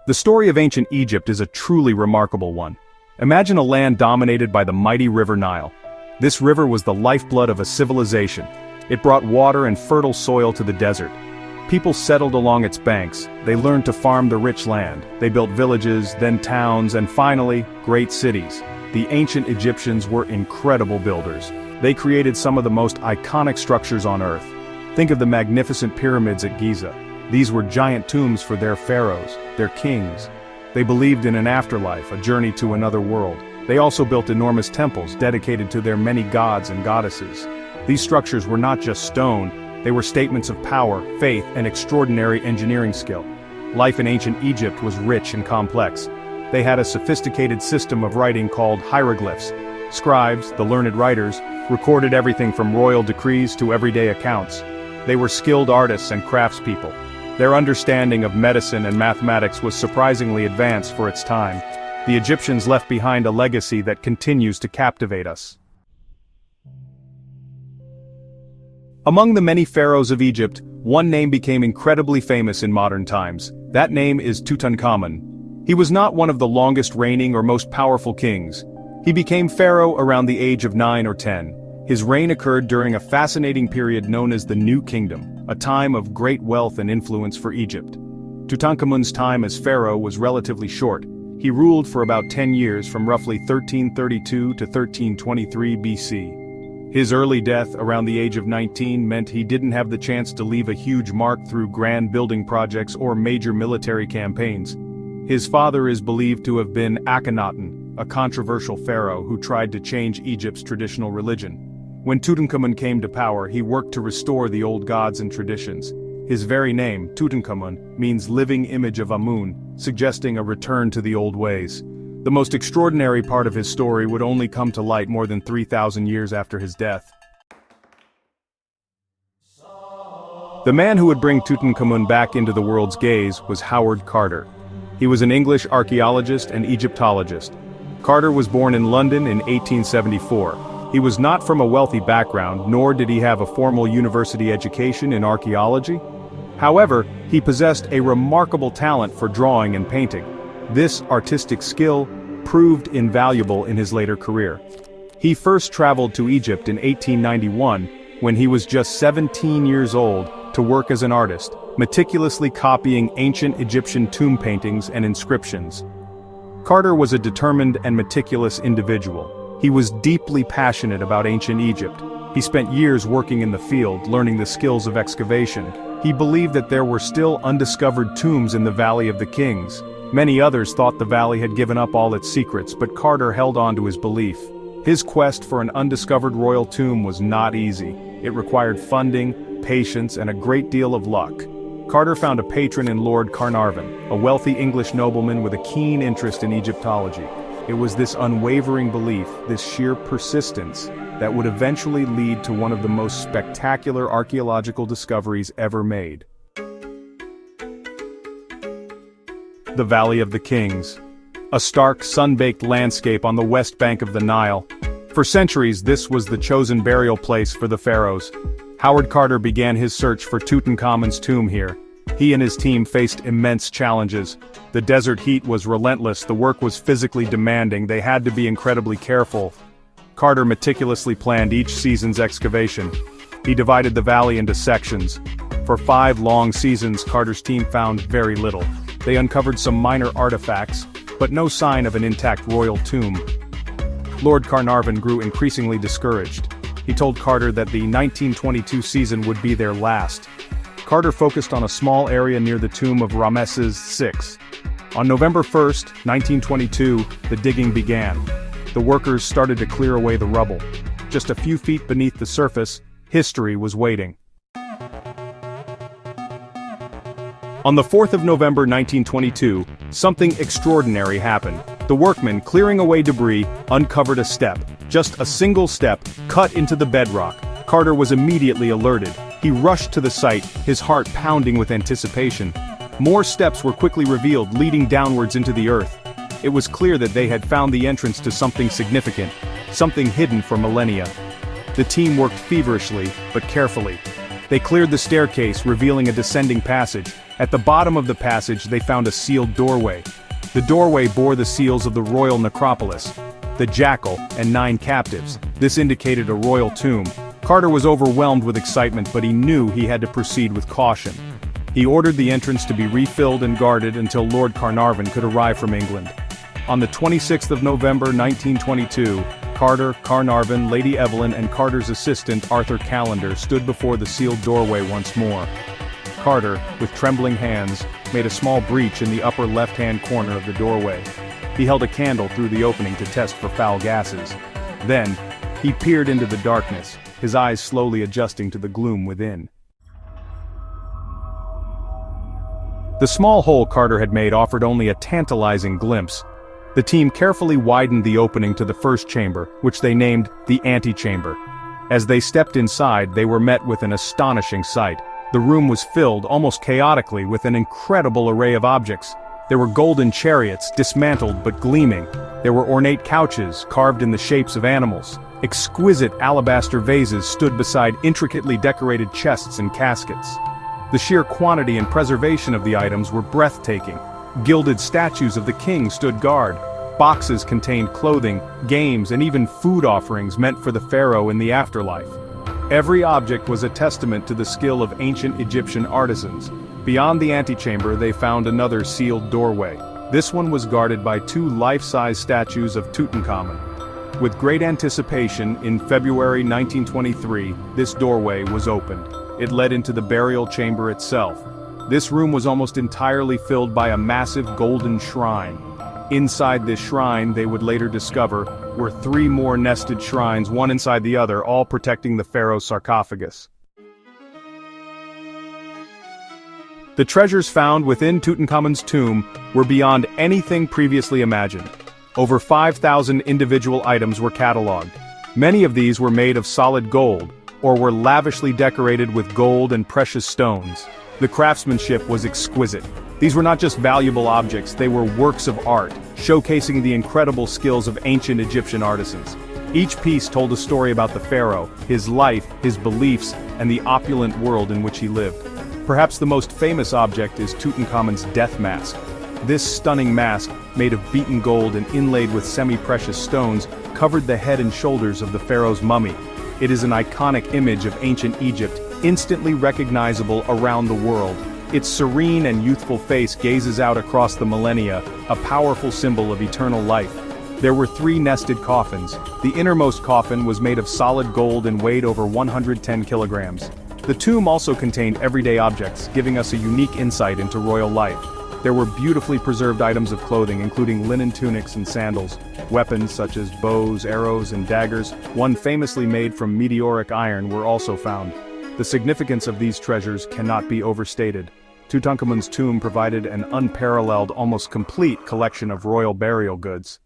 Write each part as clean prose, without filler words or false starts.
The story of ancient Egypt is a truly remarkable one. Imagine a land dominated by the mighty river Nile. This river was the lifeblood of a civilization. It brought water and fertile soil to the desert. People settled along its banks, they learned to farm the rich land, they built villages, then towns, and finally, great cities. The ancient Egyptians were incredible builders. They created some of the most iconic structures on Earth. Think of the magnificent pyramids at Giza. These were giant tombs for their pharaohs, their kings. They believed in an afterlife, a journey to another world. They also built enormous temples dedicated to their many gods and goddesses. These structures were not just stone, they were statements of power, faith, and extraordinary engineering skill. Life in ancient Egypt was rich and complex. They had a sophisticated system of writing called hieroglyphs. Scribes, the learned writers, recorded everything from royal decrees to everyday accounts. They were skilled artists and craftspeople. Their understanding of medicine and mathematics was surprisingly advanced for its time. The Egyptians left behind a legacy that continues to captivate us. Among the many pharaohs of Egypt, one name became incredibly famous in modern times. That name is Tutankhamun. He was not one of the longest reigning or most powerful kings. He became pharaoh around the age of 9 or 10. His reign occurred during a fascinating period known as the New Kingdom, a time of great wealth and influence for Egypt. Tutankhamun's time as pharaoh was relatively short. He ruled for about 10 years from roughly 1332 to 1323 BC. His early death, around the age of 19, meant he didn't have the chance to leave a huge mark through grand building projects or major military campaigns. His father is believed to have been Akhenaten, a controversial pharaoh who tried to change Egypt's traditional religion. When Tutankhamun came to power, he worked to restore the old gods and traditions. His very name, Tutankhamun, means living image of Amun, suggesting a return to the old ways. The most extraordinary part of his story would only come to light more than 3,000 years after his death. The man who would bring Tutankhamun back into the world's gaze was Howard Carter. He was an English archaeologist and Egyptologist. Carter was born in London in 1874. He was not from a wealthy background, nor did he have a formal university education in archaeology. However, he possessed a remarkable talent for drawing and painting. This artistic skill proved invaluable in his later career. He first traveled to Egypt in 1891, when he was just 17 years old, to work as an artist, meticulously copying ancient Egyptian tomb paintings and inscriptions. Carter was a determined and meticulous individual. He was deeply passionate about ancient Egypt. He spent years working in the field, learning the skills of excavation. He believed that there were still undiscovered tombs in the Valley of the Kings. Many others thought the valley had given up all its secrets, but Carter held on to his belief. His quest for an undiscovered royal tomb was not easy. It required funding, patience, and a great deal of luck. Carter found a patron in Lord Carnarvon, a wealthy English nobleman with a keen interest in Egyptology. It was this unwavering belief, this sheer persistence, that would eventually lead to one of the most spectacular archaeological discoveries ever made. The Valley of the Kings. A stark, sun-baked landscape on the west bank of the Nile. For centuries, this was the chosen burial place for the pharaohs. Howard Carter began his search for Tutankhamun's tomb here. He and his team faced immense challenges. The desert heat was relentless, the work was physically demanding, they had to be incredibly careful. Carter meticulously planned each season's excavation. He divided the valley into sections. For 5 long seasons, Carter's team found very little. They uncovered some minor artifacts, but no sign of an intact royal tomb. Lord Carnarvon grew increasingly discouraged. He told Carter that the 1922 season would be their last. Carter focused on a small area near the tomb of Ramesses VI. On November 1, 1922, the digging began. The workers started to clear away the rubble. Just a few feet beneath the surface, history was waiting. On the 4th of November 1922, something extraordinary happened. The workmen, clearing away debris, uncovered a step. Just a single step, cut into the bedrock. Carter was immediately alerted. He rushed to the site, his heart pounding with anticipation. More steps were quickly revealed, leading downwards into the earth. It was clear that they had found the entrance to something significant, something hidden for millennia. The team worked feverishly, but carefully. They cleared the staircase, revealing a descending passage. At the bottom of the passage they found a sealed doorway. The doorway bore the seals of the royal necropolis, the jackal, and 9 captives. This indicated a royal tomb. Carter was overwhelmed with excitement, but he knew he had to proceed with caution. He ordered the entrance to be refilled and guarded until Lord Carnarvon could arrive from England. On the 26th of November 1922, Carter, Carnarvon, Lady Evelyn and Carter's assistant Arthur Callender stood before the sealed doorway once more. Carter, with trembling hands, made a small breach in the upper left-hand corner of the doorway. He held a candle through the opening to test for foul gases. Then, he peered into the darkness, his eyes slowly adjusting to the gloom within. The small hole Carter had made offered only a tantalizing glimpse. The team carefully widened the opening to the first chamber, which they named the Antichamber. As they stepped inside, they were met with an astonishing sight. The room was filled, almost chaotically, with an incredible array of objects. There were golden chariots, dismantled but gleaming. There were ornate couches, carved in the shapes of animals. Exquisite alabaster vases stood beside intricately decorated chests and caskets. The sheer quantity and preservation of the items were breathtaking. Gilded statues of the king stood guard. Boxes contained clothing, games, and even food offerings meant for the pharaoh in the afterlife. Every object was a testament to the skill of ancient Egyptian artisans. Beyond the antechamber they found another sealed doorway. This one was guarded by 2 life-size statues of Tutankhamun. With great anticipation, in February 1923, this doorway was opened. It led into the burial chamber itself. This room was almost entirely filled by a massive golden shrine. Inside this shrine, they would later discover, were 3 more nested shrines, one inside the other, all protecting the pharaoh's sarcophagus. The treasures found within Tutankhamen's tomb were beyond anything previously imagined. Over 5,000 individual items were catalogued. Many of these were made of solid gold, or were lavishly decorated with gold and precious stones. The craftsmanship was exquisite. These were not just valuable objects, they were works of art, showcasing the incredible skills of ancient Egyptian artisans. Each piece told a story about the pharaoh, his life, his beliefs, and the opulent world in which he lived. Perhaps the most famous object is Tutankhamun's death mask. This stunning mask, made of beaten gold and inlaid with semi-precious stones, covered the head and shoulders of the pharaoh's mummy. It is an iconic image of ancient Egypt, instantly recognizable around the world. Its serene and youthful face gazes out across the millennia, a powerful symbol of eternal life. There were 3 nested coffins. The innermost coffin was made of solid gold and weighed over 110 kilograms. The tomb also contained everyday objects, giving us a unique insight into royal life. There were beautifully preserved items of clothing, including linen tunics and sandals. Weapons such as bows, arrows, and daggers, one famously made from meteoric iron, were also found. The significance of these treasures cannot be overstated. Tutankhamun's tomb provided an unparalleled, almost complete collection of royal burial goods.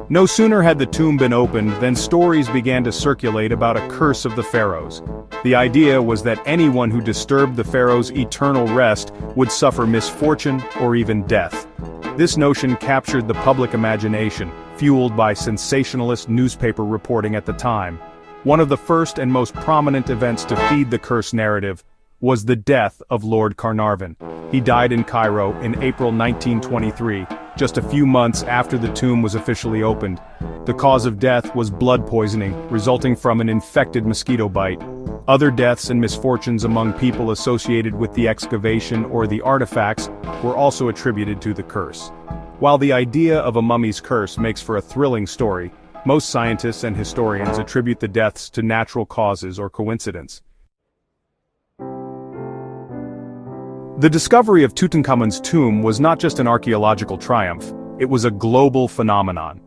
No sooner had the tomb been opened than stories began to circulate about a curse of the pharaohs. The idea was that anyone who disturbed the pharaoh's eternal rest would suffer misfortune or even death. This notion captured the public imagination, fueled by sensationalist newspaper reporting at the time. One of the first and most prominent events to feed the curse narrative was the death of Lord Carnarvon. He died in Cairo in April 1923, just a few months after the tomb was officially opened. The cause of death was blood poisoning, resulting from an infected mosquito bite. Other deaths and misfortunes among people associated with the excavation or the artifacts were also attributed to the curse. While the idea of a mummy's curse makes for a thrilling story, most scientists and historians attribute the deaths to natural causes or coincidence. The discovery of Tutankhamun's tomb was not just an archaeological triumph, it was a global phenomenon.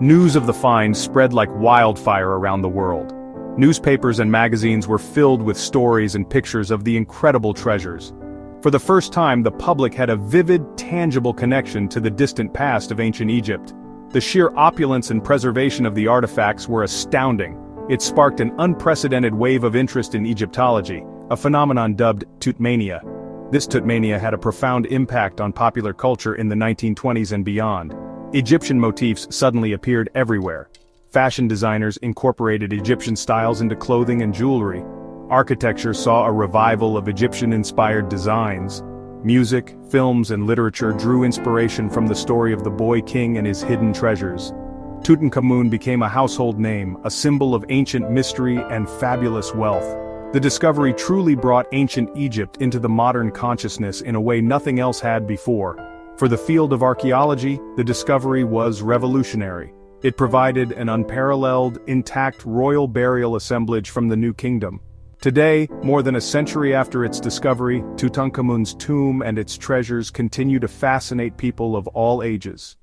News of the find spread like wildfire around the world. Newspapers and magazines were filled with stories and pictures of the incredible treasures. For the first time, the public had a vivid, tangible connection to the distant past of ancient Egypt. The sheer opulence and preservation of the artifacts were astounding. It sparked an unprecedented wave of interest in Egyptology, a phenomenon dubbed Tuttmania. This Tuttmania had a profound impact on popular culture in the 1920s and beyond. Egyptian motifs suddenly appeared everywhere. Fashion designers incorporated Egyptian styles into clothing and jewelry. Architecture saw a revival of Egyptian-inspired designs. Music, films, and literature drew inspiration from the story of the boy king and his hidden treasures. Tutankhamun became a household name, a symbol of ancient mystery and fabulous wealth. The discovery truly brought ancient Egypt into the modern consciousness in a way nothing else had before. For the field of archaeology, the discovery was revolutionary. It provided an unparalleled, intact royal burial assemblage from the New Kingdom. Today, more than a century after its discovery, Tutankhamun's tomb and its treasures continue to fascinate people of all ages.